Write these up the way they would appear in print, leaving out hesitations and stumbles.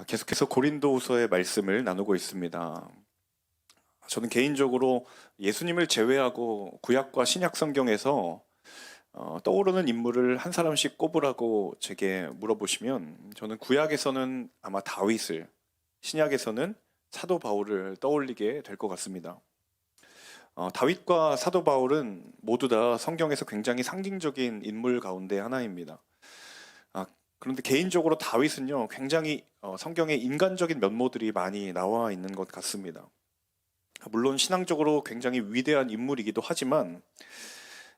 계속해서 고린도후서의 말씀을 나누고 있습니다. 저는 개인적으로 예수님을 제외하고 구약과 신약 성경에서 떠오르는 인물을 한 사람씩 꼽으라고 제게 물어보시면 저는 구약에서는 아마 다윗을, 신약에서는 사도 바울을 떠올리게 될 것 같습니다. 다윗과 사도 바울은 모두 다 성경에서 굉장히 상징적인 인물 가운데 하나입니다. 그런데 개인적으로 다윗은요, 굉장히 성경에 인간적인 면모들이 많이 나와 있는 것 같습니다. 물론 신앙적으로 굉장히 위대한 인물이기도 하지만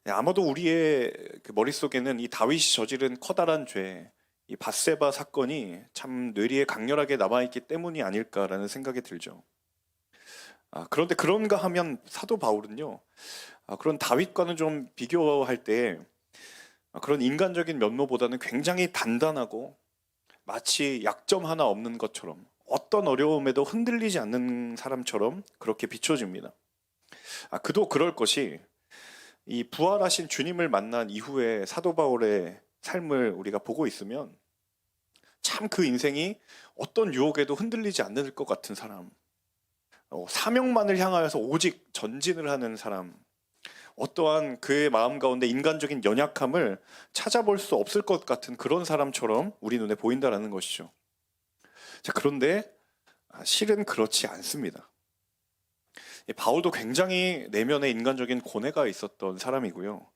아마도 우리의 그 머릿속에는 이 다윗이 저지른 커다란 죄, 이 밧세바 사건이 참 뇌리에 강렬하게 남아있기 때문이 아닐까라는 생각이 들죠. 그런데 그런가 하면 사도 바울은요, 그런 다윗과는 좀 비교할 때 그런 인간적인 면모보다는 굉장히 단단하고 마치 약점 하나 없는 것처럼 어떤 어려움에도 흔들리지 않는 사람처럼 그렇게 비춰집니다. 그도 그럴 것이 이 부활하신 주님을 만난 이후에 사도 바울의 삶을 우리가 보고 있으면 참 그 인생이 어떤 유혹에도 흔들리지 않을 것 같은 사람, 사명만을 향하여서 오직 전진을 하는 사람, 어떠한 그의 마음 가운데 인간적인 연약함을 찾아볼 수 없을 것 같은 그런 사람처럼 우리 눈에 보인다라는 것이죠. 자, 그런데 실은 그렇지 않습니다. 바울도 굉장히 내면에 인간적인 고뇌가 있었던 사람이고요.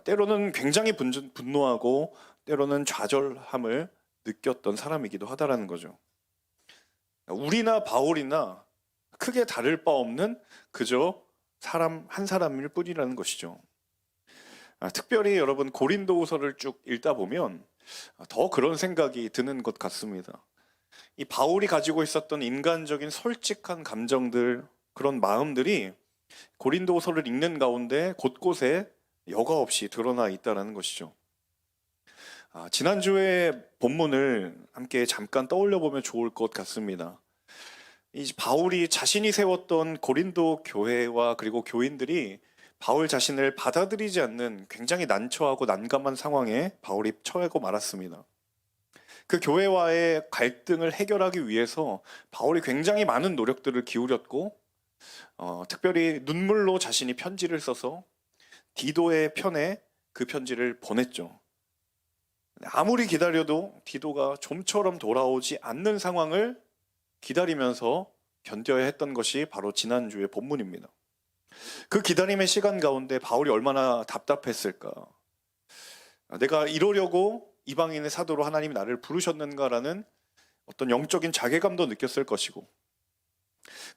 때로는 굉장히 분노하고 때로는 좌절함을 느꼈던 사람이기도 하다라는 거죠. 우리나 바울이나 크게 다를 바 없는 그저 사람 한 사람일 뿐이라는 것이죠. 특별히 여러분 고린도후서를 쭉 읽다 보면 더 그런 생각이 드는 것 같습니다. 이 바울이 가지고 있었던 인간적인 솔직한 감정들, 그런 마음들이 고린도후서를 읽는 가운데 곳곳에 여과 없이 드러나 있다는 것이죠. 지난주에 본문을 함께 잠깐 떠올려 보면 좋을 것 같습니다. 이 바울이 자신이 세웠던 고린도 교회와 그리고 교인들이 바울 자신을 받아들이지 않는 굉장히 난처하고 난감한 상황에 바울이 처하고 말았습니다. 그 교회와의 갈등을 해결하기 위해서 바울이 굉장히 많은 노력들을 기울였고 특별히 눈물로 자신이 편지를 써서 디도의 편에 그 편지를 보냈죠. 아무리 기다려도 디도가 좀처럼 돌아오지 않는 상황을 기다리면서 견뎌야 했던 것이 바로 지난주의 본문입니다. 그 기다림의 시간 가운데 바울이 얼마나 답답했을까. 내가 이러려고 이방인의 사도로 하나님이 나를 부르셨는가라는 어떤 영적인 자괴감도 느꼈을 것이고,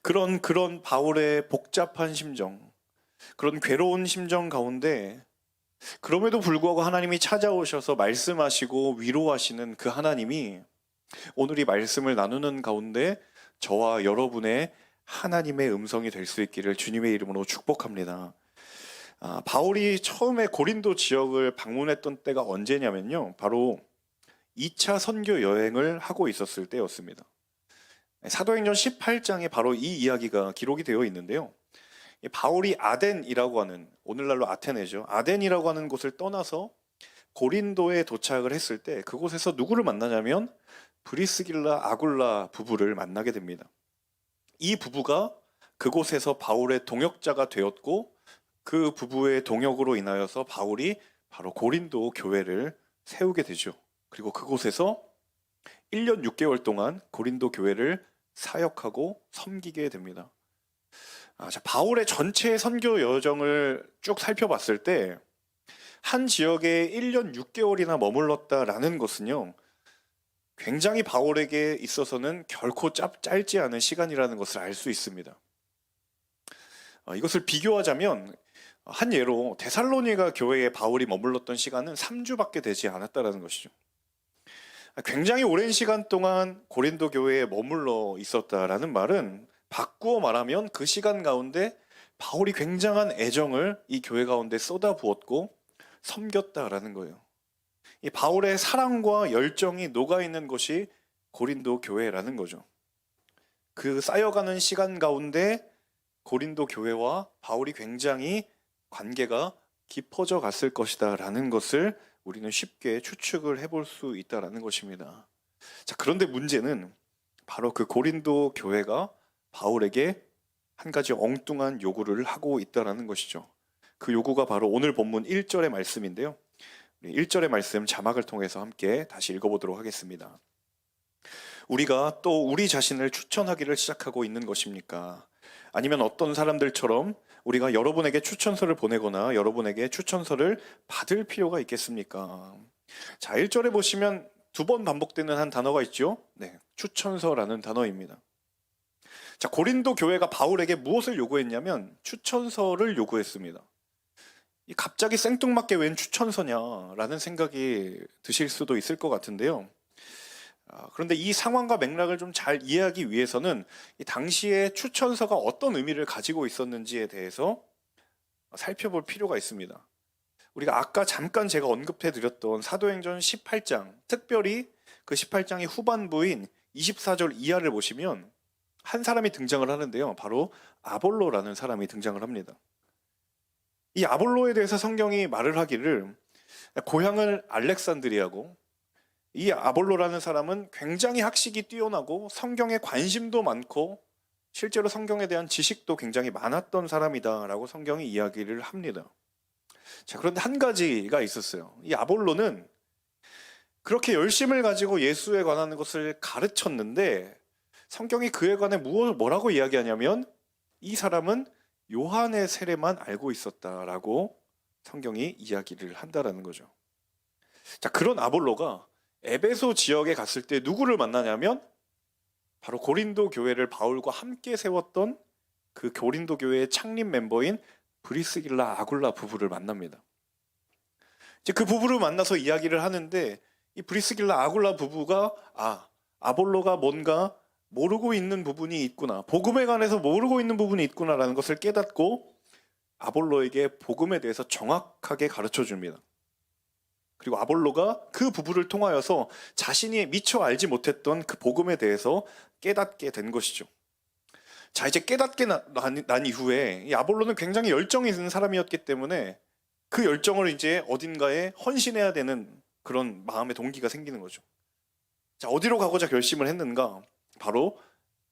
그런 바울의 복잡한 심정, 그런 괴로운 심정 가운데 그럼에도 불구하고 하나님이 찾아오셔서 말씀하시고 위로하시는 그 하나님이 오늘 이 말씀을 나누는 가운데 저와 여러분의 하나님의 음성이 될 수 있기를 주님의 이름으로 축복합니다. 바울이 처음에 고린도 지역을 방문했던 때가 언제냐면요, 바로 2차 선교 여행을 하고 있었을 때였습니다. 사도행전 18장에 바로 이 이야기가 기록이 되어 있는데요, 바울이 아덴이라고 하는, 오늘날로 아테네죠, 아덴이라고 하는 곳을 떠나서 고린도에 도착을 했을 때 그곳에서 누구를 만나냐면 브리스길라 아굴라 부부를 만나게 됩니다. 이 부부가 그곳에서 바울의 동역자가 되었고, 그 부부의 동역으로 인하여서 바울이 바로 고린도 교회를 세우게 되죠. 그리고 그곳에서 1년 6개월 동안 고린도 교회를 사역하고 섬기게 됩니다. 자, 바울의 전체 선교 여정을 쭉 살펴봤을 때 한 지역에 1년 6개월이나 머물렀다라는 것은요, 굉장히 바울에게 있어서는 결코 짧지 않은 시간이라는 것을 알 수 있습니다. 이것을 비교하자면 한 예로 데살로니가 교회에 바울이 머물렀던 시간은 3주밖에 되지 않았다는 것이죠. 굉장히 오랜 시간 동안 고린도 교회에 머물러 있었다라는 말은 바꾸어 말하면 그 시간 가운데 바울이 굉장한 애정을 이 교회 가운데 쏟아부었고 섬겼다라는 거예요. 이 바울의 사랑과 열정이 녹아있는 것이 고린도 교회라는 거죠. 그 쌓여가는 시간 가운데 고린도 교회와 바울이 굉장히 관계가 깊어져 갔을 것이다 라는 것을 우리는 쉽게 추측을 해볼 수 있다는 것입니다. 자, 그런데 문제는 바로 그 고린도 교회가 바울에게 한 가지 엉뚱한 요구를 하고 있다는 것이죠. 그 요구가 바로 오늘 본문 1절의 말씀인데요. 1절의 말씀 자막을 통해서 함께 다시 읽어보도록 하겠습니다. 우리가 또 우리 자신을 추천하기를 시작하고 있는 것입니까? 아니면 어떤 사람들처럼 우리가 여러분에게 추천서를 보내거나 여러분에게 추천서를 받을 필요가 있겠습니까? 자, 1절에 보시면 두 번 반복되는 한 단어가 있죠. 네, 추천서라는 단어입니다. 자, 고린도 교회가 바울에게 무엇을 요구했냐면 추천서를 요구했습니다. 갑자기 생뚱맞게 웬 추천서냐라는 생각이 드실 수도 있을 것 같은데요. 그런데 이 상황과 맥락을 좀 잘 이해하기 위해서는 이 당시에 추천서가 어떤 의미를 가지고 있었는지에 대해서 살펴볼 필요가 있습니다. 우리가 아까 잠깐 제가 언급해 드렸던 사도행전 18장, 특별히 그 18장의 후반부인 24절 이하를 보시면 한 사람이 등장을 하는데요. 바로 아볼로라는 사람이 등장을 합니다. 이 아볼로에 대해서 성경이 말을 하기를 고향을 알렉산드리아고, 이 아볼로라는 사람은 굉장히 학식이 뛰어나고 성경에 관심도 많고 실제로 성경에 대한 지식도 굉장히 많았던 사람이다라고 성경이 이야기를 합니다. 자, 그런데 한 가지가 있었어요. 이 아볼로는 그렇게 열심을 가지고 예수에 관한 것을 가르쳤는데 성경이 그에 관해 뭐라고 이야기하냐면 이 사람은 요한의 세례만 알고 있었다라고 성경이 이야기를 한다라는 거죠. 자, 그런 아볼로가 에베소 지역에 갔을 때 누구를 만나냐면 바로 고린도 교회를 바울과 함께 세웠던 그 고린도 교회의 창립 멤버인 브리스길라 아굴라 부부를 만납니다. 이제 그 부부를 만나서 이야기를 하는데 이 브리스길라 아굴라 부부가 아볼로가 뭔가 모르고 있는 부분이 있구나, 복음에 관해서 모르고 있는 부분이 있구나라는 것을 깨닫고 아볼로에게 복음에 대해서 정확하게 가르쳐 줍니다. 그리고 아볼로가 그 부부를 통하여서 자신이 미처 알지 못했던 그 복음에 대해서 깨닫게 된 것이죠. 자, 이제 깨닫게 난 이후에 이 아볼로는 굉장히 열정이 있는 사람이었기 때문에 그 열정을 이제 어딘가에 헌신해야 되는 그런 마음의 동기가 생기는 거죠. 자, 어디로 가고자 결심을 했는가? 바로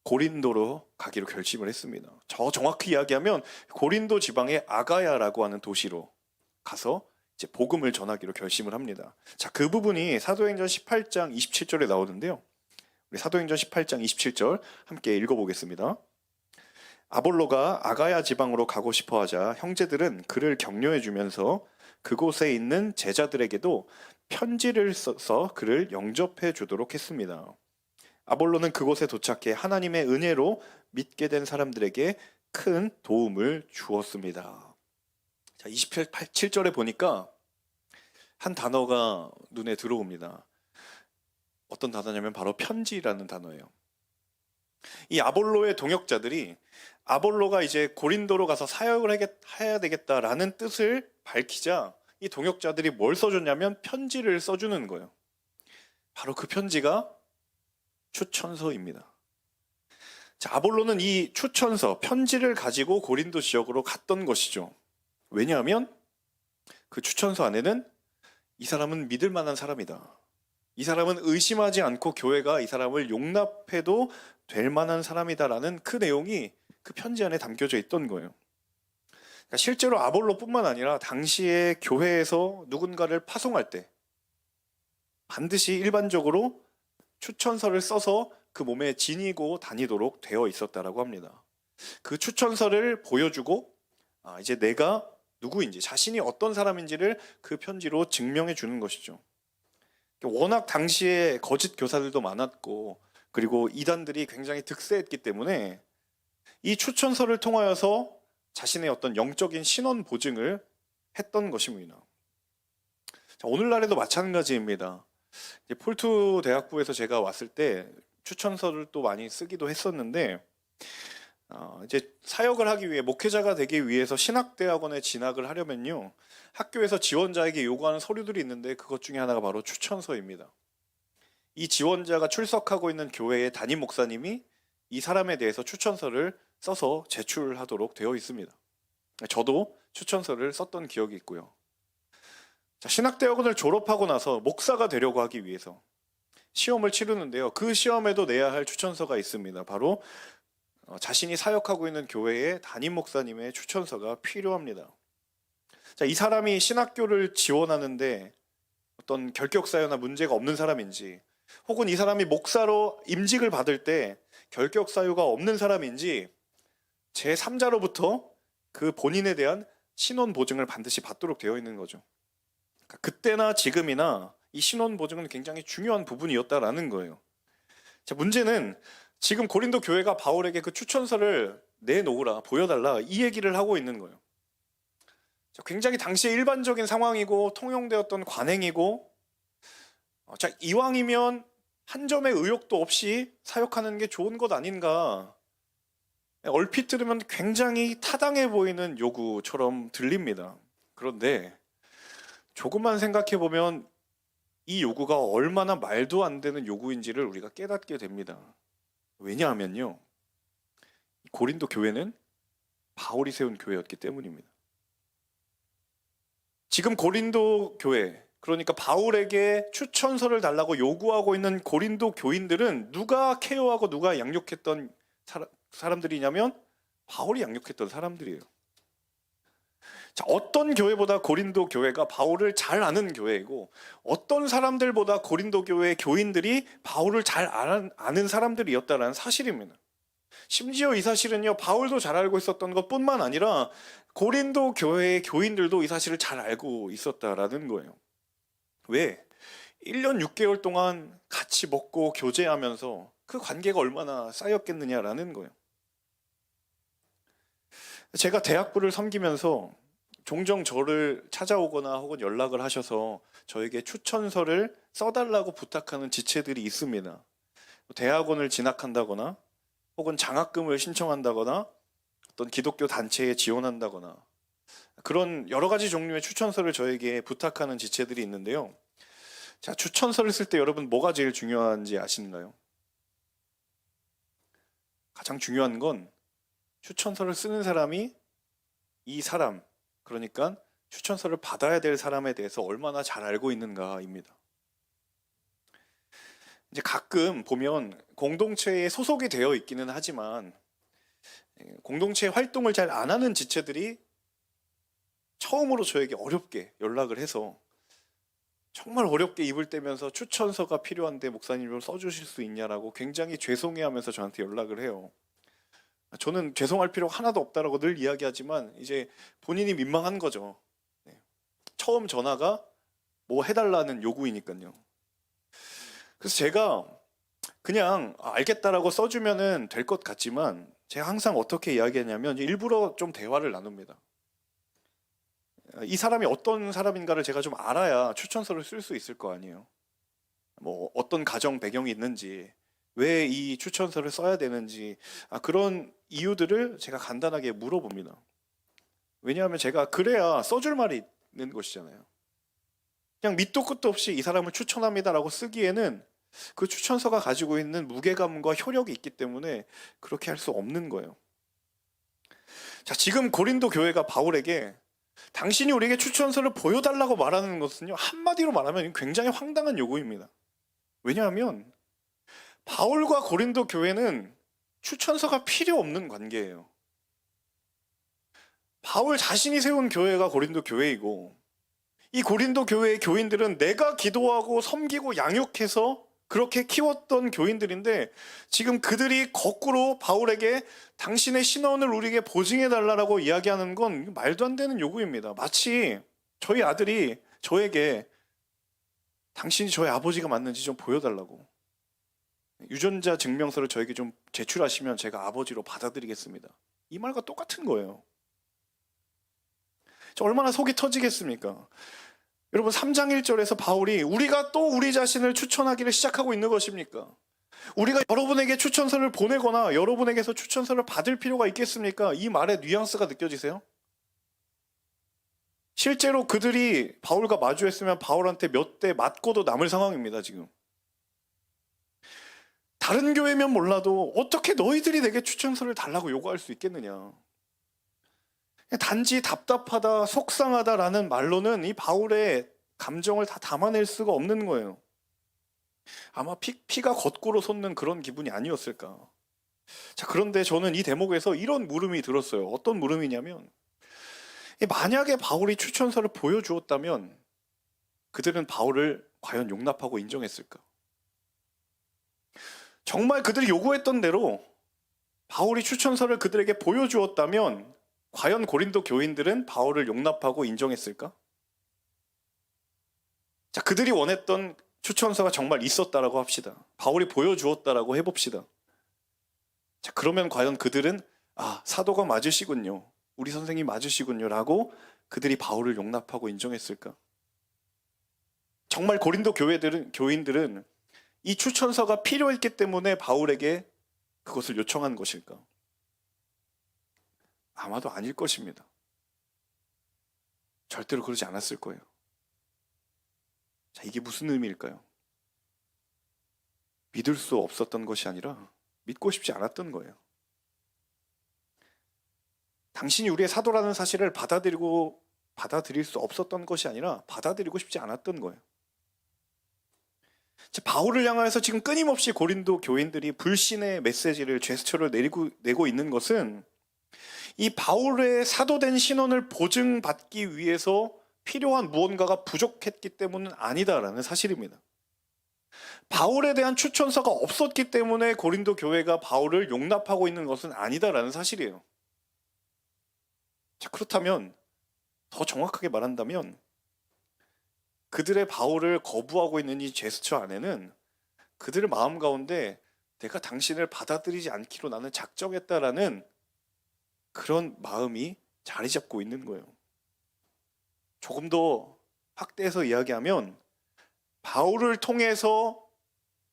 고린도로 가기로 결심을 했습니다. 정확히 이야기하면 고린도 지방의 아가야라고 하는 도시로 가서 이제 복음을 전하기로 결심을 합니다. 자, 그 부분이 사도행전 18장 27절에 나오는데요. 우리 사도행전 18장 27절 함께 읽어보겠습니다. 아볼로가 아가야 지방으로 가고 싶어 하자 형제들은 그를 격려해 주면서 그곳에 있는 제자들에게도 편지를 써서 그를 영접해 주도록 했습니다. 아볼로는 그곳에 도착해 하나님의 은혜로 믿게 된 사람들에게 큰 도움을 주었습니다. 자, 27절에 보니까 한 단어가 눈에 들어옵니다. 어떤 단어냐면 바로 편지라는 단어예요. 이 아볼로의 동역자들이 아볼로가 이제 고린도로 가서 사역을 해야 되겠다라는 뜻을 밝히자 이 동역자들이 뭘 써줬냐면 편지를 써주는 거예요. 바로 그 편지가 추천서입니다. 자, 아볼로는 이 추천서, 편지를 가지고 고린도 지역으로 갔던 것이죠. 왜냐하면 그 추천서 안에는 이 사람은 믿을 만한 사람이다, 이 사람은 의심하지 않고 교회가 이 사람을 용납해도 될 만한 사람이다라는 그 내용이 그 편지 안에 담겨져 있던 거예요. 그러니까 실제로 아볼로뿐만 아니라 당시에 교회에서 누군가를 파송할 때 반드시 일반적으로 추천서를 써서 그 몸에 지니고 다니도록 되어 있었다라고 합니다. 그 추천서를 보여주고 이제 내가 누구인지, 자신이 어떤 사람인지를 그 편지로 증명해 주는 것이죠. 워낙 당시에 거짓 교사들도 많았고 그리고 이단들이 굉장히 득세했기 때문에 이 추천서를 통하여서 자신의 어떤 영적인 신원 보증을 했던 것입니다. 자, 오늘날에도 마찬가지입니다. 이제 폴투 대학부에서 제가 왔을 때 추천서를 또 많이 쓰기도 했었는데 이제 사역을 하기 위해, 목회자가 되기 위해서 신학대학원에 진학을 하려면요, 학교에서 지원자에게 요구하는 서류들이 있는데 그것 중에 하나가 바로 추천서입니다. 이 지원자가 출석하고 있는 교회의 담임 목사님이 이 사람에 대해서 추천서를 써서 제출하도록 되어 있습니다. 저도 추천서를 썼던 기억이 있고요. 자, 신학대학원을 졸업하고 나서 목사가 되려고 하기 위해서 시험을 치르는데요. 그 시험에도 내야 할 추천서가 있습니다. 바로 자신이 사역하고 있는 교회의 담임 목사님의 추천서가 필요합니다. 자, 이 사람이 신학교를 지원하는데 어떤 결격사유나 문제가 없는 사람인지, 혹은 이 사람이 목사로 임직을 받을 때 결격사유가 없는 사람인지 제3자로부터 그 본인에 대한 신원 보증을 반드시 받도록 되어 있는 거죠. 그러니까 그때나 지금이나 이 신원 보증은 굉장히 중요한 부분이었다라는 거예요. 자, 문제는 지금 고린도 교회가 바울에게 그 추천서를 내놓으라, 보여달라, 이 얘기를 하고 있는 거예요. 자, 굉장히 당시의 일반적인 상황이고 통용되었던 관행이고, 자, 이왕이면 한 점의 의혹도 없이 사역하는 게 좋은 것 아닌가, 얼핏 들으면 굉장히 타당해 보이는 요구처럼 들립니다. 그런데 조금만 생각해 보면 이 요구가 얼마나 말도 안 되는 요구인지를 우리가 깨닫게 됩니다. 왜냐하면요, 고린도 교회는 바울이 세운 교회였기 때문입니다. 지금 고린도 교회, 그러니까 바울에게 추천서를 달라고 요구하고 있는 고린도 교인들은 누가 케어하고 누가 양육했던 사람들이냐면 바울이 양육했던 사람들이에요. 자, 어떤 교회보다 고린도 교회가 바울을 잘 아는 교회이고, 어떤 사람들보다 고린도 교회 교인들이 바울을 잘 아는 사람들이었다는 사실입니다. 심지어 이 사실은요, 바울도 잘 알고 있었던 것뿐만 아니라 고린도 교회의 교인들도 이 사실을 잘 알고 있었다라는 거예요. 왜? 1년 6개월 동안 같이 먹고 교제하면서 그 관계가 얼마나 쌓였겠느냐라는 거예요. 제가 대학부를 섬기면서 종종 저를 찾아오거나 혹은 연락을 하셔서 저에게 추천서를 써달라고 부탁하는 지체들이 있습니다. 대학원을 진학한다거나 혹은 장학금을 신청한다거나 어떤 기독교 단체에 지원한다거나 그런 여러 가지 종류의 추천서를 저에게 부탁하는 지체들이 있는데요. 자, 추천서를 쓸 때 여러분 뭐가 제일 중요한지 아시나요? 가장 중요한 건 추천서를 쓰는 사람이 이 사람, 그러니까 추천서를 받아야 될 사람에 대해서 얼마나 잘 알고 있는가입니다. 이제 가끔 보면 공동체에 소속이 되어 있기는 하지만 공동체 활동을 잘 안 하는 지체들이 처음으로 저에게 어렵게 연락을 해서 정말 어렵게 입을 떼면서 추천서가 필요한데 목사님 좀 써주실 수 있냐라고 굉장히 죄송해하면서 저한테 연락을 해요. 저는 죄송할 필요가 하나도 없다라고 늘 이야기하지만 이제 본인이 민망한 거죠. 처음 전화가 뭐 해달라는 요구이니까요. 그래서 제가 그냥 알겠다라고 써주면은 될 것 같지만 제가 항상 어떻게 이야기하냐면 일부러 좀 대화를 나눕니다. 이 사람이 어떤 사람인가를 제가 좀 알아야 추천서를 쓸 수 있을 거 아니에요. 뭐 어떤 가정 배경이 있는지, 왜 이 추천서를 써야 되는지, 그런 이유들을 제가 간단하게 물어봅니다. 왜냐하면 제가 그래야 써줄 말이 있는 것이잖아요. 그냥 밑도 끝도 없이 이 사람을 추천합니다라고 쓰기에는 그 추천서가 가지고 있는 무게감과 효력이 있기 때문에 그렇게 할 수 없는 거예요. 자, 지금 고린도 교회가 바울에게 당신이 우리에게 추천서를 보여달라고 말하는 것은요, 한마디로 말하면 굉장히 황당한 요구입니다. 왜냐하면 바울과 고린도 교회는 추천서가 필요 없는 관계예요. 바울 자신이 세운 교회가 고린도 교회이고, 이 고린도 교회의 교인들은 내가 기도하고 섬기고 양육해서 그렇게 키웠던 교인들인데, 지금 그들이 거꾸로 바울에게 당신의 신원을 우리에게 보증해달라고 이야기하는 건 말도 안 되는 요구입니다. 마치 저희 아들이 저에게 당신이 저의 아버지가 맞는지 좀 보여달라고, 유전자 증명서를 저에게 좀 제출하시면 제가 아버지로 받아들이겠습니다, 이 말과 똑같은 거예요. 저 얼마나 속이 터지겠습니까? 여러분, 3장 1절에서 바울이 우리가 또 우리 자신을 추천하기를 시작하고 있는 것입니까? 우리가 여러분에게 추천서를 보내거나 여러분에게서 추천서를 받을 필요가 있겠습니까? 이 말의 뉘앙스가 느껴지세요? 실제로 그들이 바울과 마주했으면 바울한테 몇 대 맞고도 남을 상황입니다. 지금 다른 교회면 몰라도 어떻게 너희들이 내게 추천서를 달라고 요구할 수 있겠느냐. 단지 답답하다, 속상하다라는 말로는 이 바울의 감정을 다 담아낼 수가 없는 거예요. 아마 피가 거꾸로 솟는 그런 기분이 아니었을까. 자, 그런데 저는 이 대목에서 이런 물음이 들었어요. 어떤 물음이냐면, 만약에 바울이 추천서를 보여주었다면 그들은 바울을 과연 용납하고 인정했을까? 정말 그들이 요구했던 대로 바울이 추천서를 그들에게 보여주었다면 과연 고린도 교인들은 바울을 용납하고 인정했을까? 자, 그들이 원했던 추천서가 정말 있었다라고 합시다. 바울이 보여주었다라고 해봅시다. 자, 그러면 과연 그들은 사도가 맞으시군요. 우리 선생님 맞으시군요. 라고 그들이 바울을 용납하고 인정했을까? 정말 고린도 교인들은 이 추천서가 필요했기 때문에 바울에게 그것을 요청한 것일까? 아마도 아닐 것입니다. 절대로 그러지 않았을 거예요. 자, 이게 무슨 의미일까요? 믿을 수 없었던 것이 아니라 믿고 싶지 않았던 거예요. 당신이 우리의 사도라는 사실을 받아들일 수 없었던 것이 아니라 받아들이고 싶지 않았던 거예요. 바울을 향해서 지금 끊임없이 고린도 교인들이 불신의 메시지를, 제스처를 내고 있는 것은 이 바울의 사도된 신원을 보증받기 위해서 필요한 무언가가 부족했기 때문은 아니다라는 사실입니다. 바울에 대한 추천서가 없었기 때문에 고린도 교회가 바울을 용납하고 있는 것은 아니다라는 사실이에요. 자, 그렇다면 더 정확하게 말한다면 그들의 바울을 거부하고 있는 이 제스처 안에는 그들의 마음 가운데 내가 당신을 받아들이지 않기로 나는 작정했다라는 그런 마음이 자리 잡고 있는 거예요. 조금 더 확대해서 이야기하면 바울을 통해서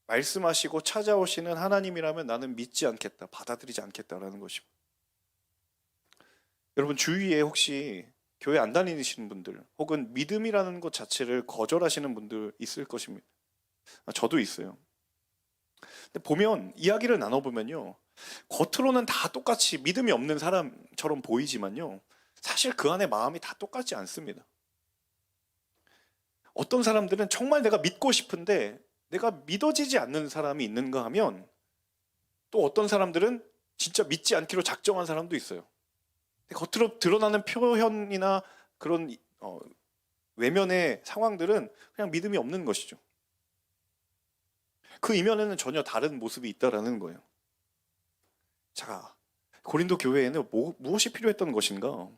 말씀하시고 찾아오시는 하나님이라면 나는 믿지 않겠다, 받아들이지 않겠다라는 것입니다. 여러분 주위에 혹시 교회 안 다니시는 분들 혹은 믿음이라는 것 자체를 거절하시는 분들 있을 것입니다. 저도 있어요. 근데 보면 이야기를 나눠보면요, 겉으로는 다 똑같이 믿음이 없는 사람처럼 보이지만요, 사실 그 안에 마음이 다 똑같지 않습니다. 어떤 사람들은 정말 내가 믿고 싶은데 내가 믿어지지 않는 사람이 있는가 하면, 또 어떤 사람들은 진짜 믿지 않기로 작정한 사람도 있어요. 겉으로 드러나는 표현이나 그런 외면의 상황들은 그냥 믿음이 없는 것이죠. 그 이면에는 전혀 다른 모습이 있다라는 거예요. 자, 고린도 교회에는 무엇이 필요했던 것인가?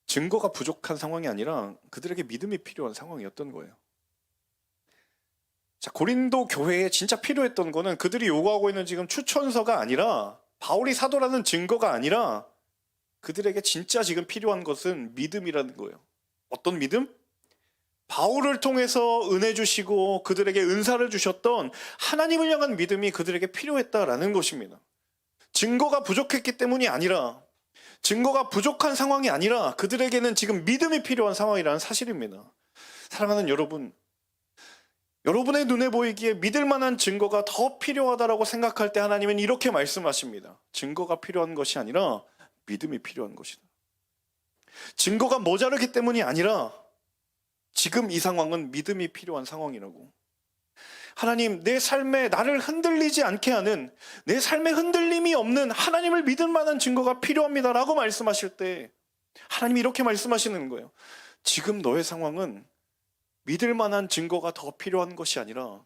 증거가 부족한 상황이 아니라 그들에게 믿음이 필요한 상황이었던 거예요. 자, 고린도 교회에 진짜 필요했던 거는 그들이 요구하고 있는 지금 추천서가 아니라, 바울이 사도라는 증거가 아니라, 그들에게 진짜 지금 필요한 것은 믿음이라는 거예요. 어떤 믿음? 바울을 통해서 은혜 주시고 그들에게 은사를 주셨던 하나님을 향한 믿음이 그들에게 필요했다라는 것입니다. 증거가 부족했기 때문이 아니라, 증거가 부족한 상황이 아니라 그들에게는 지금 믿음이 필요한 상황이라는 사실입니다. 사랑하는 여러분, 여러분의 눈에 보이기에 믿을 만한 증거가 더 필요하다라고 생각할 때 하나님은 이렇게 말씀하십니다. 증거가 필요한 것이 아니라 믿음이 필요한 것이다. 증거가 모자르기 때문이 아니라 지금 이 상황은 믿음이 필요한 상황이라고. 하나님, 내 삶에 나를 흔들리지 않게 하는, 내 삶에 흔들림이 없는 하나님을 믿을 만한 증거가 필요합니다라고 말씀하실 때 하나님이 이렇게 말씀하시는 거예요. 지금 너의 상황은 믿을 만한 증거가 더 필요한 것이 아니라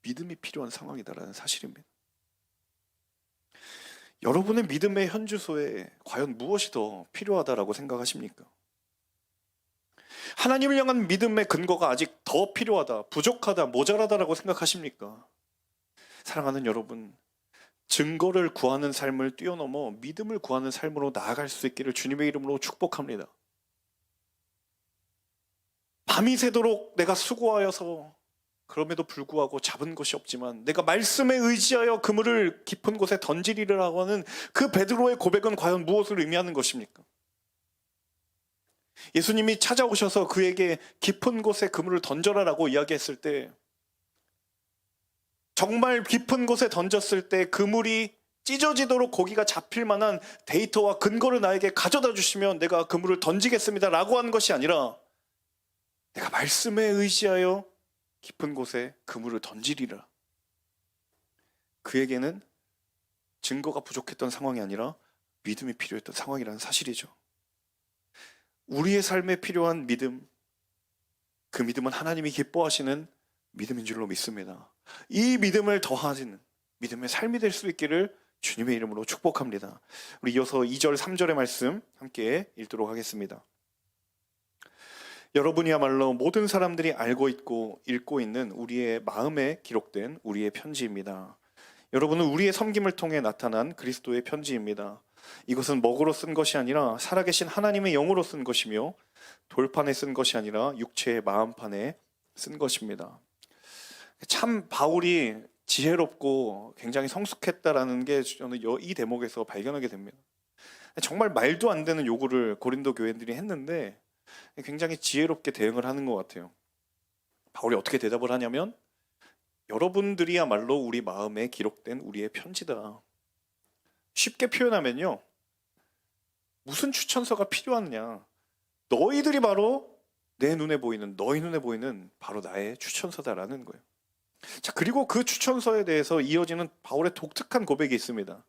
믿음이 필요한 상황이다라는 사실입니다. 여러분의 믿음의 현주소에 과연 무엇이 더 필요하다라고 생각하십니까? 하나님을 향한 믿음의 근거가 아직 더 필요하다, 부족하다, 모자라다라고 생각하십니까? 사랑하는 여러분, 증거를 구하는 삶을 뛰어넘어 믿음을 구하는 삶으로 나아갈 수 있기를 주님의 이름으로 축복합니다. 밤이 새도록 내가 수고하여서 그럼에도 불구하고 잡은 것이 없지만 내가 말씀에 의지하여 그물을 깊은 곳에 던지리라고 하는 그 베드로의 고백은 과연 무엇을 의미하는 것입니까? 예수님이 찾아오셔서 그에게 깊은 곳에 그물을 던져라라고 이야기했을 때, 정말 깊은 곳에 던졌을 때 그물이 찢어지도록 고기가 잡힐 만한 데이터와 근거를 나에게 가져다 주시면 내가 그물을 던지겠습니다 라고 하는 것이 아니라, 내가 말씀에 의지하여 깊은 곳에 그물을 던지리라. 그에게는 증거가 부족했던 상황이 아니라 믿음이 필요했던 상황이라는 사실이죠. 우리의 삶에 필요한 믿음, 그 믿음은 하나님이 기뻐하시는 믿음인 줄로 믿습니다. 이 믿음을 더하시는 믿음의 삶이 될 수 있기를 주님의 이름으로 축복합니다. 우리 이어서 2절, 3절의 말씀 함께 읽도록 하겠습니다. 여러분이야말로 모든 사람들이 알고 있고 읽고 있는 우리의 마음에 기록된 우리의 편지입니다. 여러분은 우리의 섬김을 통해 나타난 그리스도의 편지입니다. 이것은 먹으로 쓴 것이 아니라 살아계신 하나님의 영으로 쓴 것이며 돌판에 쓴 것이 아니라 육체의 마음판에 쓴 것입니다. 참 바울이 지혜롭고 굉장히 성숙했다라는 게 저는 이 대목에서 발견하게 됩니다. 정말 말도 안 되는 요구를 고린도 교회들이 했는데 굉장히 지혜롭게 대응을 하는 것 같아요. 바울이 어떻게 대답을 하냐면, 여러분들이야말로 우리 마음에 기록된 우리의 편지다. 쉽게 표현하면요, 무슨 추천서가 필요하느냐, 너희들이 바로 내 눈에 보이는, 너희 눈에 보이는 바로 나의 추천서다라는 거예요. 자, 그리고 그 추천서에 대해서 이어지는 바울의 독특한 고백이 있습니다.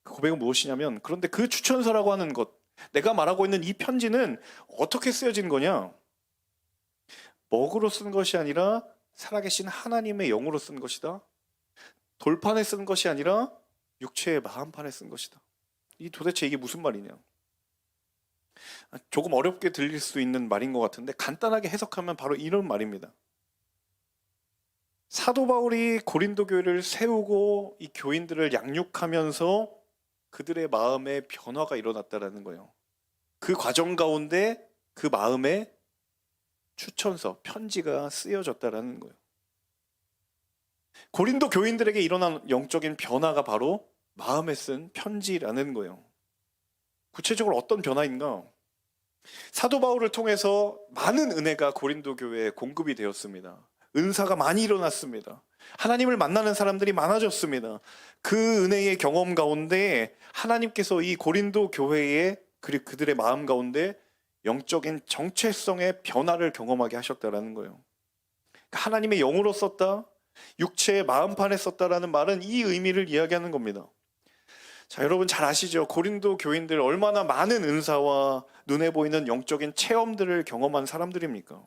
그 고백은 무엇이냐면, 그런데 그 추천서라고 하는 것, 내가 말하고 있는 이 편지는 어떻게 쓰여진 거냐? 먹으로 쓴 것이 아니라 살아계신 하나님의 영으로 쓴 것이다. 돌판에 쓴 것이 아니라 육체의 마음판에 쓴 것이다. 도대체 이게 무슨 말이냐? 조금 어렵게 들릴 수 있는 말인 것 같은데 간단하게 해석하면 바로 이런 말입니다. 사도 바울이 고린도 교회를 세우고 이 교인들을 양육하면서 그들의 마음에 변화가 일어났다라는 거예요. 그 과정 가운데 그 마음에 추천서, 편지가 쓰여졌다라는 거예요. 고린도 교인들에게 일어난 영적인 변화가 바로 마음에 쓴 편지라는 거예요. 구체적으로 어떤 변화인가? 사도 바울을 통해서 많은 은혜가 고린도 교회에 공급이 되었습니다. 은사가 많이 일어났습니다. 하나님을 만나는 사람들이 많아졌습니다. 그 은혜의 경험 가운데 하나님께서 이 고린도 교회에, 그리고 그들의 마음 가운데 영적인 정체성의 변화를 경험하게 하셨다라는 거예요. 하나님의 영으로 썼다, 육체의 마음판에 썼다라는 말은 이 의미를 이야기하는 겁니다. 자, 여러분 잘 아시죠? 고린도 교인들 얼마나 많은 은사와 눈에 보이는 영적인 체험들을 경험한 사람들입니까?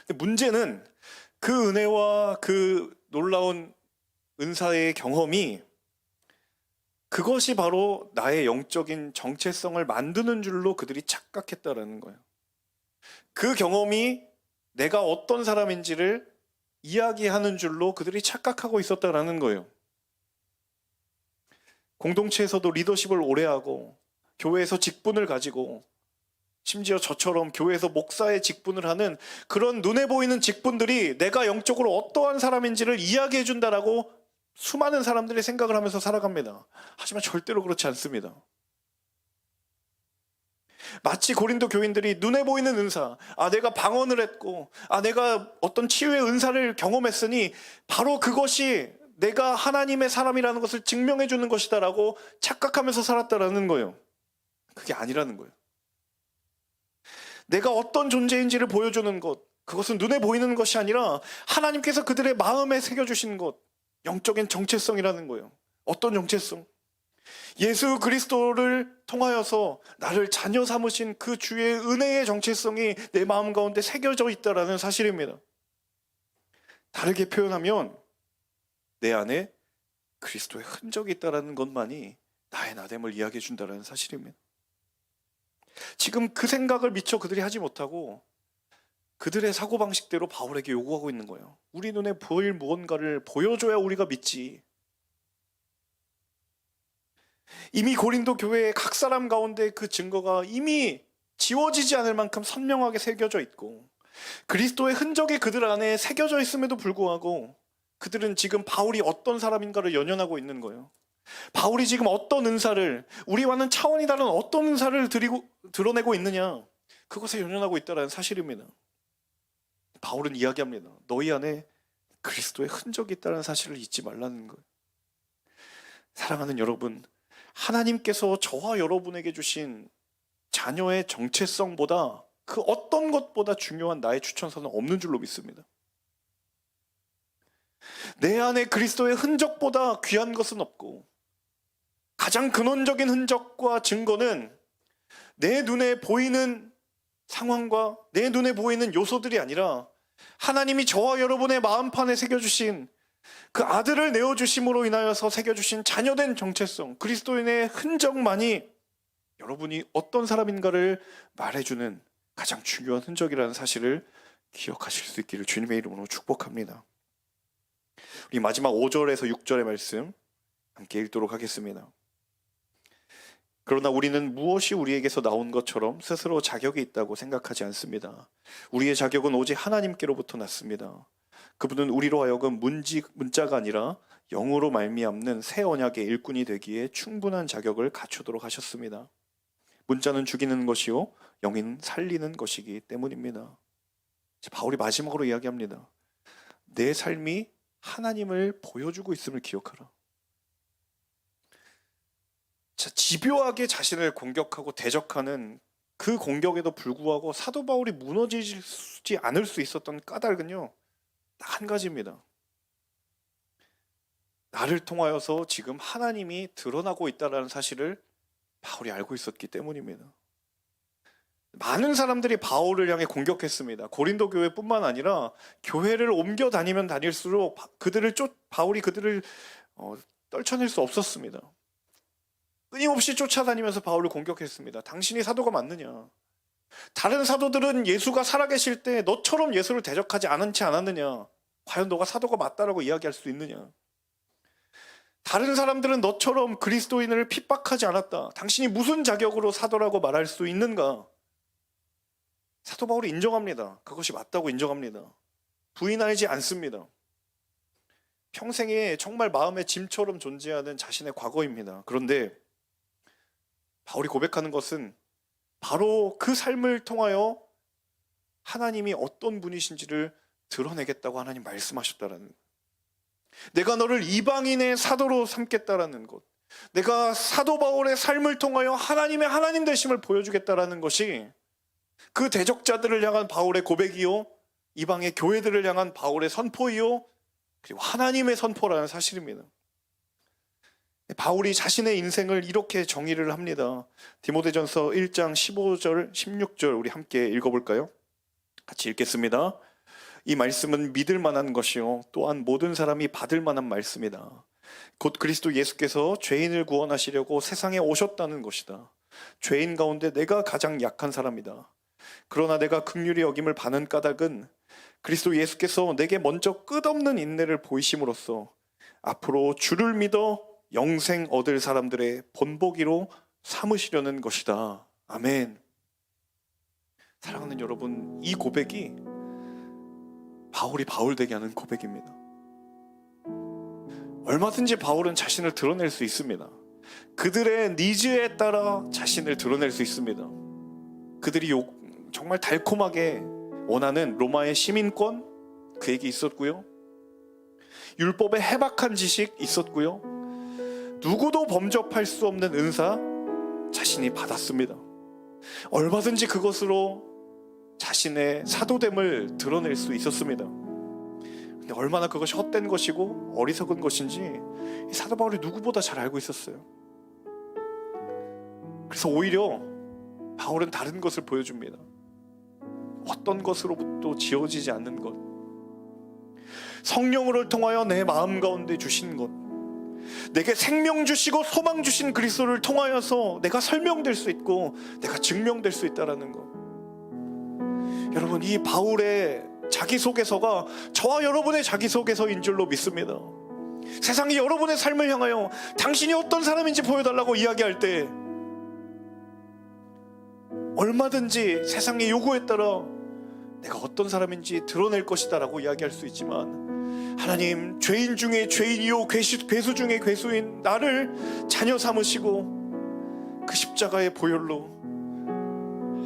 근데 문제는 그 은혜와 그 놀라운 은사의 경험이, 그것이 바로 나의 영적인 정체성을 만드는 줄로 그들이 착각했다라는 거예요. 그 경험이 내가 어떤 사람인지를 이야기하는 줄로 그들이 착각하고 있었다라는 거예요. 공동체에서도 리더십을 오래 하고 교회에서 직분을 가지고 심지어 저처럼 교회에서 목사의 직분을 하는 그런 눈에 보이는 직분들이 내가 영적으로 어떠한 사람인지를 이야기해 준다라고 수많은 사람들이 생각을 하면서 살아갑니다. 하지만 절대로 그렇지 않습니다. 마치 고린도 교인들이 눈에 보이는 은사, 내가 방언을 했고, 내가 어떤 치유의 은사를 경험했으니 바로 그것이 내가 하나님의 사람이라는 것을 증명해 주는 것이다라고 착각하면서 살았다라는 거예요. 그게 아니라는 거예요. 내가 어떤 존재인지를 보여주는 것, 그것은 눈에 보이는 것이 아니라 하나님께서 그들의 마음에 새겨주신 것, 영적인 정체성이라는 거예요. 어떤 정체성? 예수 그리스도를 통하여서 나를 자녀 삼으신 그 주의 은혜의 정체성이 내 마음 가운데 새겨져 있다라는 사실입니다. 다르게 표현하면 내 안에 그리스도의 흔적이 있다라는 것만이 나의 나됨을 이야기해 준다라는 사실입니다. 지금 그 생각을 미처 그들이 하지 못하고 그들의 사고방식대로 바울에게 요구하고 있는 거예요. 우리 눈에 보일 무언가를 보여줘야 우리가 믿지. 이미 고린도 교회의 각 사람 가운데 그 증거가 이미 지워지지 않을 만큼 선명하게 새겨져 있고, 그리스도의 흔적이 그들 안에 새겨져 있음에도 불구하고 그들은 지금 바울이 어떤 사람인가를 연연하고 있는 거예요. 바울이 지금 어떤 은사를, 우리와는 차원이 다른 어떤 은사를 드러내고 있느냐, 그것에 연연하고 있다는 사실입니다. 바울은 이야기합니다. 너희 안에 그리스도의 흔적이 있다는 사실을 잊지 말라는 거예요. 사랑하는 여러분, 하나님께서 저와 여러분에게 주신 자녀의 정체성보다 그 어떤 것보다 중요한 나의 추천서는 없는 줄로 믿습니다. 내 안에 그리스도의 흔적보다 귀한 것은 없고, 가장 근원적인 흔적과 증거는 내 눈에 보이는 상황과 내 눈에 보이는 요소들이 아니라 하나님이 저와 여러분의 마음판에 새겨주신 그 아들을 내어주심으로 인하여서 새겨주신 자녀된 정체성, 그리스도인의 흔적만이 여러분이 어떤 사람인가를 말해주는 가장 중요한 흔적이라는 사실을 기억하실 수 있기를 주님의 이름으로 축복합니다. 우리 마지막 5절에서 6절의 말씀 함께 읽도록 하겠습니다. 그러나 우리는 무엇이 우리에게서 나온 것처럼 스스로 자격이 있다고 생각하지 않습니다. 우리의 자격은 오직 하나님께로부터 났습니다. 그분은 우리로 하여금 문자가 아니라 영으로 말미암는 새 언약의 일꾼이 되기에 충분한 자격을 갖추도록 하셨습니다. 문자는 죽이는 것이요 영은 살리는 것이기 때문입니다. 바울이 마지막으로 이야기합니다. 내 삶이 하나님을 보여주고 있음을 기억하라. 집요하게 자신을 공격하고 대적하는 그 공격에도 불구하고 사도 바울이 무너지지 않을 수 있었던 까닭은요, 딱 한 가지입니다. 나를 통하여서 지금 하나님이 드러나고 있다는 사실을 바울이 알고 있었기 때문입니다. 많은 사람들이 바울을 향해 공격했습니다. 고린도 교회뿐만 아니라 교회를 옮겨 다니면 다닐수록 바울이 그들을 떨쳐낼 수 없었습니다. 끊임없이 쫓아다니면서 바울을 공격했습니다. 당신이 사도가 맞느냐? 다른 사도들은 예수가 살아계실 때 너처럼 예수를 대적하지 않았느냐? 과연 너가 사도가 맞다라고 이야기할 수 있느냐? 다른 사람들은 너처럼 그리스도인을 핍박하지 않았다. 당신이 무슨 자격으로 사도라고 말할 수 있는가? 사도 바울이 인정합니다. 그것이 맞다고 인정합니다. 부인하지 않습니다. 평생에 정말 마음의 짐처럼 존재하는 자신의 과거입니다. 그런데 바울이 고백하는 것은 바로 그 삶을 통하여 하나님이 어떤 분이신지를 드러내겠다고 하나님 말씀하셨다라는, 내가 너를 이방인의 사도로 삼겠다라는 것, 내가 사도 바울의 삶을 통하여 하나님의 하나님 되심을 보여주겠다라는 것이 그 대적자들을 향한 바울의 고백이요, 이방의 교회들을 향한 바울의 선포이요, 그리고 하나님의 선포라는 사실입니다. 바울이 자신의 인생을 이렇게 정의를 합니다. 디모데전서 1장 15절 16절 우리 함께 읽어볼까요? 같이 읽겠습니다. 이 말씀은 믿을 만한 것이요 또한 모든 사람이 받을 만한 말씀이다. 곧 그리스도 예수께서 죄인을 구원하시려고 세상에 오셨다는 것이다. 죄인 가운데 내가 가장 약한 사람이다. 그러나 내가 긍휼히 여김을 받는 까닭은 그리스도 예수께서 내게 먼저 끝없는 인내를 보이심으로써 앞으로 주를 믿어 영생 얻을 사람들의 본보기로 삼으시려는 것이다. 아멘. 사랑하는 여러분, 이 고백이 바울이 바울 되게 하는 고백입니다. 얼마든지 바울은 자신을 드러낼 수 있습니다. 그들의 니즈에 따라 자신을 드러낼 수 있습니다. 그들이 정말 달콤하게 원하는 로마의 시민권, 그에게 있었고요. 율법의 해박한 지식 있었고요. 누구도 범접할 수 없는 은사 자신이 받았습니다. 얼마든지 그것으로 자신의 사도됨을 드러낼 수 있었습니다. 근데 얼마나 그것이 헛된 것이고 어리석은 것인지 사도 바울이 누구보다 잘 알고 있었어요. 그래서 오히려 바울은 다른 것을 보여줍니다. 어떤 것으로부터 지어지지 않는 것, 성령을 통하여 내 마음 가운데 주신 것, 내게 생명 주시고 소망 주신 그리스도를 통하여서 내가 설명될 수 있고 내가 증명될 수 있다는 것. 여러분, 이 바울의 자기소개서가 저와 여러분의 자기소개서인 줄로 믿습니다. 세상이 여러분의 삶을 향하여 당신이 어떤 사람인지 보여달라고 이야기할 때 얼마든지 세상의 요구에 따라 내가 어떤 사람인지 드러낼 것이다 라고 이야기할 수 있지만, 하나님, 죄인 중에 죄인이요 괴수 중에 괴수인 나를 자녀 삼으시고 그 십자가의 보혈로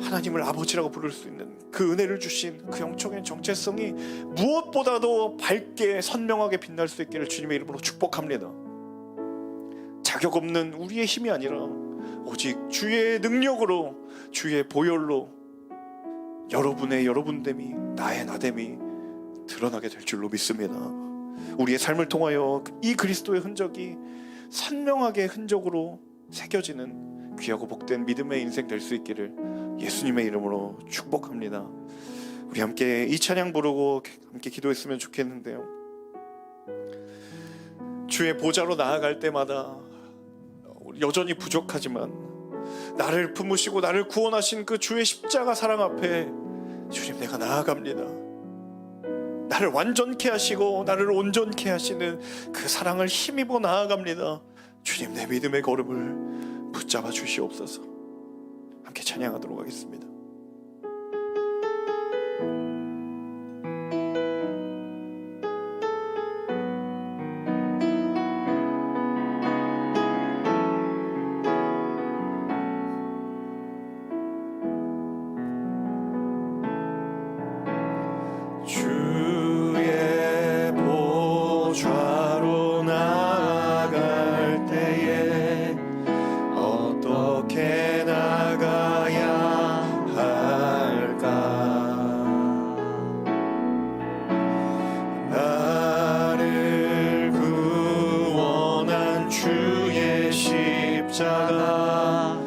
하나님을 아버지라고 부를 수 있는 그 은혜를 주신 그 영적인 정체성이 무엇보다도 밝게 선명하게 빛날 수 있기를 주님의 이름으로 축복합니다. 자격 없는 우리의 힘이 아니라 오직 주의 능력으로, 주의 보혈로 여러분의 여러분됨이, 나의 나됨이 드러나게 될 줄로 믿습니다. 우리의 삶을 통하여 이 그리스도의 흔적이 선명하게 흔적으로 새겨지는 귀하고 복된 믿음의 인생 될 수 있기를 예수님의 이름으로 축복합니다. 우리 함께 이 찬양 부르고 함께 기도했으면 좋겠는데요. 주의 보좌로 나아갈 때마다 여전히 부족하지만 나를 품으시고 나를 구원하신 그 주의 십자가 사랑 앞에 주님, 내가 나아갑니다. 나를 완전케 하시고 나를 온전케 하시는 그 사랑을 힘입어 나아갑니다. 주님, 내 믿음의 걸음을 붙잡아 주시옵소서. 함께 찬양하도록 하겠습니다. 주의 보좌로 나아갈 때에 어떻게 나가야 할까? 나를 구원한 주의 십자가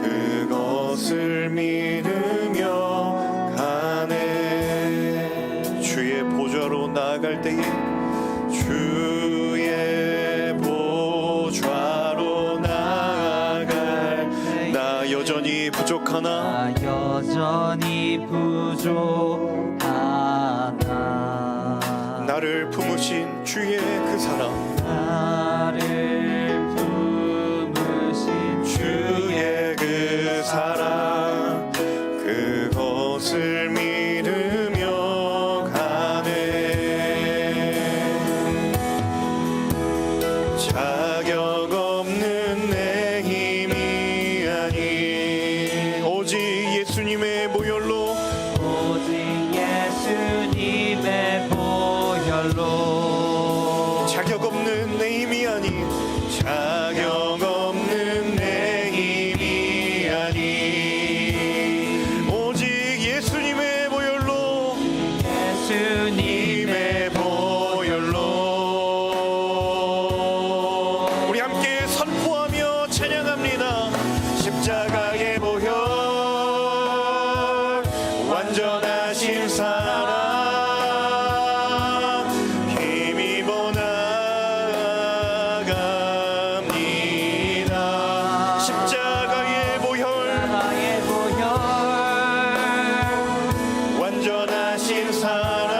그것을 믿으며 가네. 주의 보좌로 나아갈 때에 주의 보좌로 나아갈 나 여전히 부족하나 나 여전히 부족하나 나를 품으신 주의 그 사랑 나를 품으신 주의 그 사랑 그것을 믿으며 가네. 자격 없는 내 힘이 아닌 오직 예수님의 보혈로 오직 예수님의 보혈로 자격 없는 내 힘이 아닌 자격 없는 내 힘이 아닌 오직 예수님의 보혈로 예수님의 보혈로 우리 함께 선포하며 찬양합니다. 십자가의 보혈 완전하신 사랑 힘입어 나아갑니다. 십자가의 보혈 나의 보혈 완전하신 사랑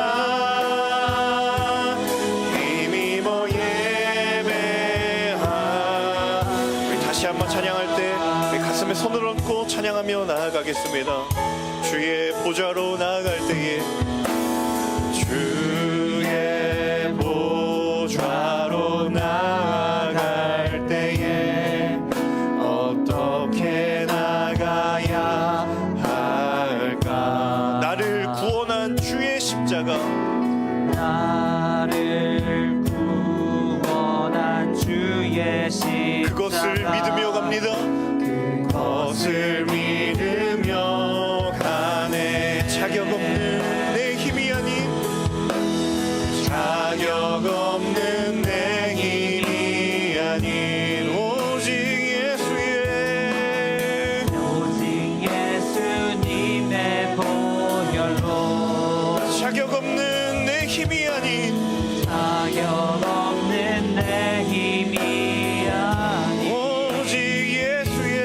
힘입어 예배하. 우리 다시 한번 찬양할 때 우리 가슴에 손을 얹고 찬양하며 나아가겠습니다. 주의 보좌로 나아갈 때에 주의 보좌로 나아갈 때에 어떻게 나가야 할까? 나를 구원한 주의 십자가 나를 구원한 주의 십자가 그것을 믿으며 갑니다. 그것을 믿으며 가네. 자격 없는 내 힘이 아닌 자격 없는 내 힘이 아닌 오직 예수의 오직 예수님의 보혈로 자격 없는 내 힘이 아닌 자격 없는 내 힘이 아닌 오직 예수의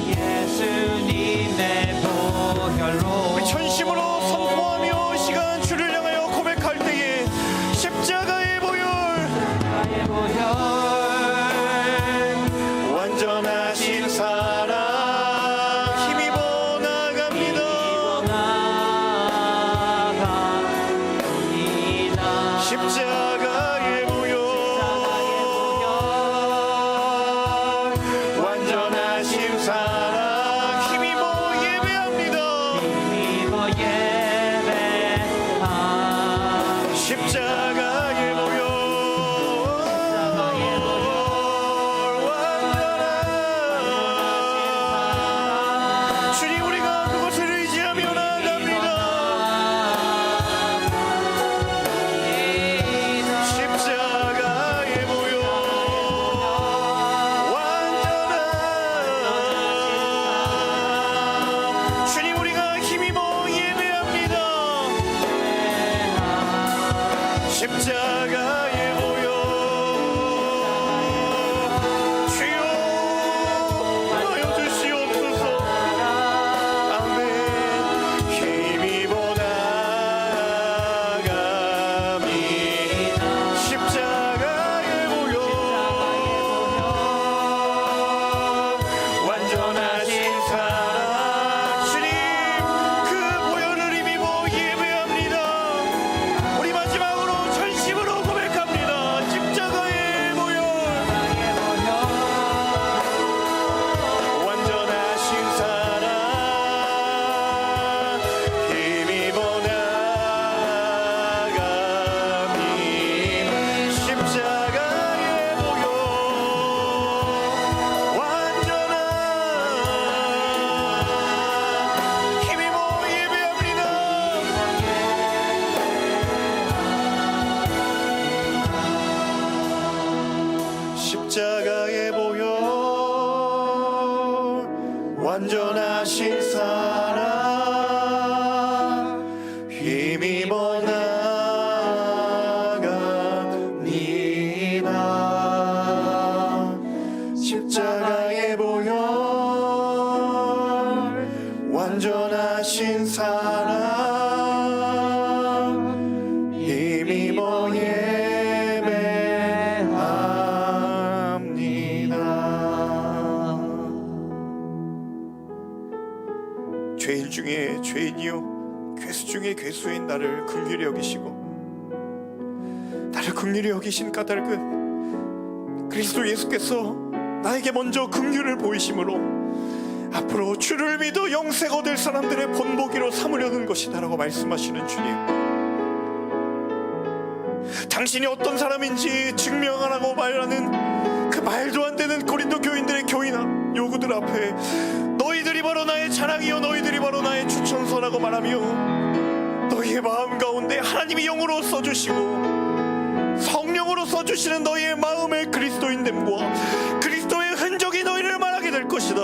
예수님의 보혈로 우리 전심으로 선포하며 이 시간 주를 향하여 고백할 때에 십자가의 보혈 나의 보혈 완전하신 사랑 힘입어 나갑니다. 나갑니다. 십자가의 보혈 완전하신 사랑 힘입어 예배합니다. 힘입어 사랑 힘입어 예배합니다. 죄인 중에 죄인이요 괴수 중에 괴수인 나를 긍휼히 여기시고 나를 긍휼히 여기신 까닭은 그리스도 예수께서 나에게 먼저 긍휼을 보이심으로 앞으로 주를 믿어 영생 얻을 사람들의 본보기로 삼으려는 것이다라고 말씀하시는 주님, 당신이 어떤 사람인지 증명하라고 말하는 그 말도 안 되는 고린도 교인들의 교인아 요구들 앞에 너희들이 바로 나의 자랑이요 너희들이 바로 나의 추천서라고 말하며 너희의 마음 가운데 하나님이 영으로 써주시고 성령으로 써주시는 너희의 마음의 그리스도인됨과 그리스도의 흔적이 너희를 말하게 될 것이다.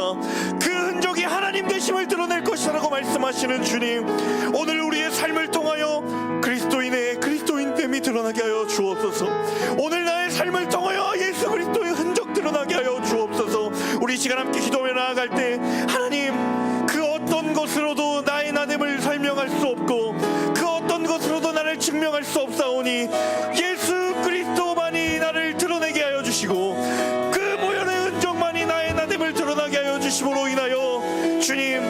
그 흔적이 하나님 되심을 드러낼 것이다 라고 말씀하시는 주님, 오늘 우리의 삶을 통하여 그리스도인의 그리스도인됨이 드러나게 하여 주옵소서. 오늘 나의 삶을 통하여 예수 그리스도의 흔적 드러나게 하여 주옵소서. 우리 이 시간 함께 기도하며 나아갈 때 하나님, 그 어떤 것으로도 나의 나됨을 설명할 수 없고 그 어떤 것으로도 나를 증명할 수 없사오니 예수 그리스도만이 나를 드러내게 하여 주시고 그 보혈의 흔적만이 나의 나됨을 드러나게 하여 주심으로 인하여 주님,